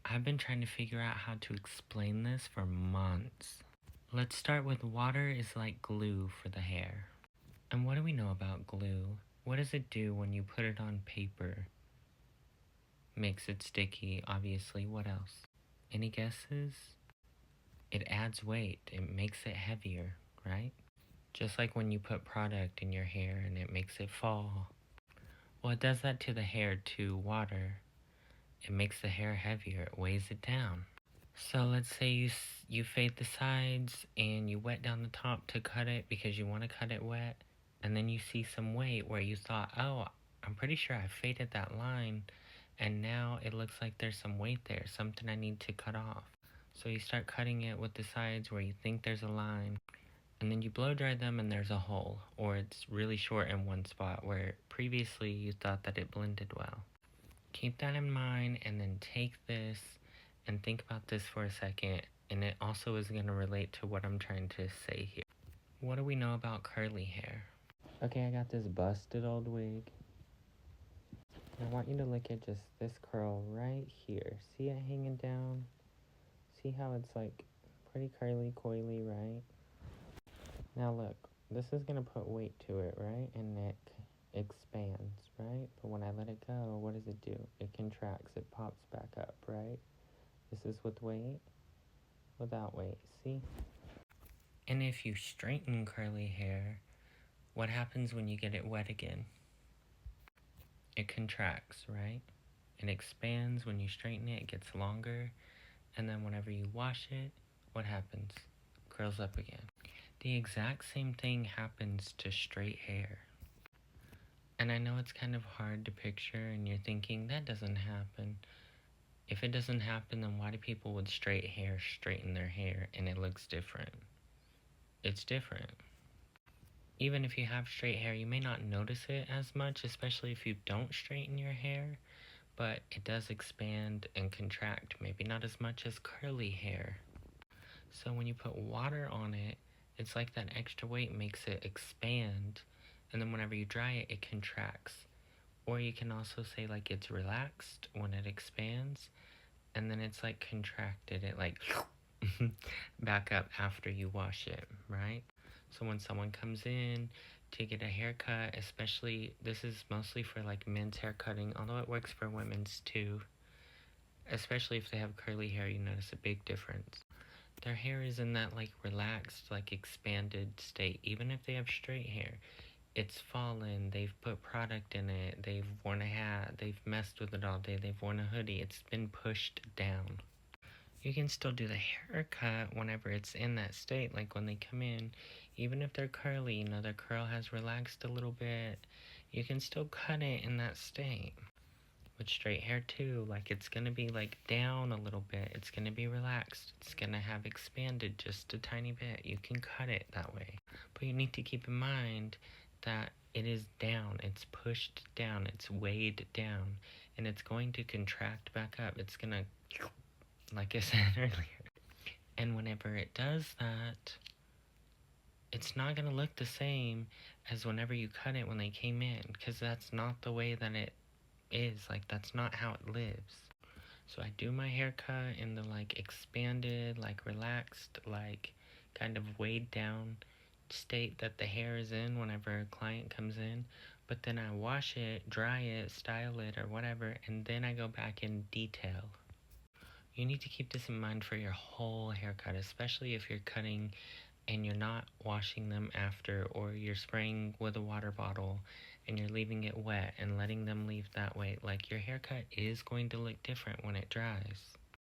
I've been trying to figure out how to explain this for months. Let's start with water is like glue for the hair. And what do we know about glue? What does it do when you put it on paper? Makes it sticky, obviously. What else? Any guesses? It adds weight. It makes it heavier, right? Just like when you put product in your hair and it makes it fall. Well, it does that to the hair too, water. It makes the hair heavier. It weighs it down. So let's say you fade the sides and you wet down the top to cut it because you want to cut it wet, and then you see some weight where you thought, oh, I'm pretty sure I faded that line, and now it looks like there's some weight there, something I need to cut off. So you start cutting it with the sides where you think there's a line, and then you blow dry them and there's a hole, or it's really short in one spot where previously you thought that it blended well. Keep that in mind and then take this and think about this for a second, and it also is going to relate to what I'm trying to say here. What do we know about curly hair? Okay, I got this busted old wig. I want you to look at just this curl right here. See it hanging down? See how it's like pretty curly, coily, right? Now look, this is going to put weight to it, right? And it expands, right? But when I let it go, what does it do? It contracts, it pops back up, right? This is with weight, without weight, see? And if you straighten curly hair, what happens when you get it wet again? It contracts, right? It expands when you straighten it, it gets longer, and then whenever you wash it, what happens? Curls up again. The exact same thing happens to straight hair. And I know it's kind of hard to picture, and you're thinking, that doesn't happen. If it doesn't happen, then why do people with straight hair straighten their hair and it looks different? It's different. Even if you have straight hair, you may not notice it as much, especially if you don't straighten your hair, but it does expand and contract, maybe not as much as curly hair. So when you put water on it, it's like that extra weight makes it expand, and then whenever you dry it, it contracts. Or you can also say like it's relaxed when it expands, and then it's like contracted, it like back up after you wash it, right? So when someone comes in to get a haircut, especially, this is mostly for like men's hair cutting, although it works for women's too. Especially if they have curly hair, you notice a big difference. Their hair is in that like relaxed, like expanded state. Even if they have straight hair, it's fallen, they've put product in it, they've worn a hat, they've messed with it all day, they've worn a hoodie, it's been pushed down. You can still do the haircut whenever it's in that state, like when they come in, even if they're curly, you know, their curl has relaxed a little bit, you can still cut it in that state. With straight hair too, like it's gonna be like down a little bit, it's gonna be relaxed, it's gonna have expanded just a tiny bit. You can cut it that way, but you need to keep in mind that it is down, it's pushed down, it's weighed down, and it's going to contract back up. It's gonna, like I said earlier, and whenever it does that, it's not gonna look the same as whenever you cut it when they came in, because that's not the way that it is, like that's not how it lives. So I do my haircut in the like expanded, like relaxed, like kind of weighed down state that the hair is in whenever a client comes in, but then I wash it, dry it, style it or whatever, and then I go back in detail. You need to keep this in mind for your whole haircut, especially if you're cutting and you're not washing them after, or you're spraying with a water bottle and you're leaving it wet and letting them leave that way. Like, your haircut is going to look different when it dries.